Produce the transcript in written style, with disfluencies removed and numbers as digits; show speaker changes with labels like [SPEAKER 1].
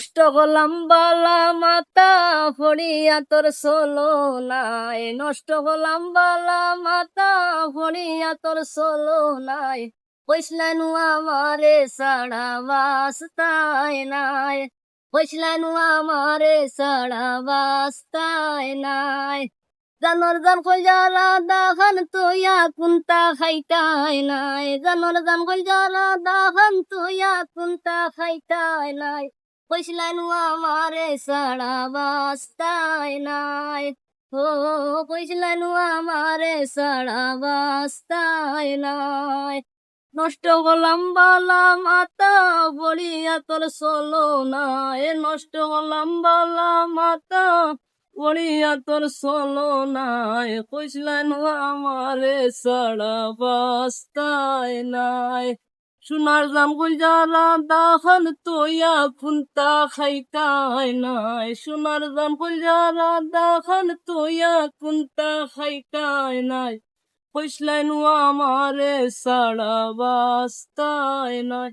[SPEAKER 1] নষ্ট হলাম বালা মাতা ফড়িয়া তোর সোলো নাই, নষ্ট হলাম বালা মাতা ফড়িয়া তোর সোলো নাই, পয়সলানু আমারে সাড়া বাস্তায় নাই, পয়সলানু আমারে সাড়া বাস্তায় নাই। জানর জান কইজারা দাহান তুইয়া কুন্তা খাইতাই নাই, জানর জান কইজারা দাহান তুইয়া কুন্তা খাইতাই নাই, কইসলানু আমারে সাড়া বাস্তায় নাই, ও কইসলানু আমারে সাড়া বাস্তায় নাই। নষ্ট হলাম বালা মাতা বলিয়া তোর চলো নাই, নষ্ট হলাম বালা মাতা বলিয়া তোর চলো নাই, কইসলানু আমারে সাড়া বাস্তায় নাই। সোনার দাম গুলজারা দাহান তোয়া কুন্তা খাইতাই নাই, সোনার দাম গুলজারা দাহান তোয়া কুন্তা খাইতাই নাই, কইসলানু আমারে সাড়া বাস্তায় নাই।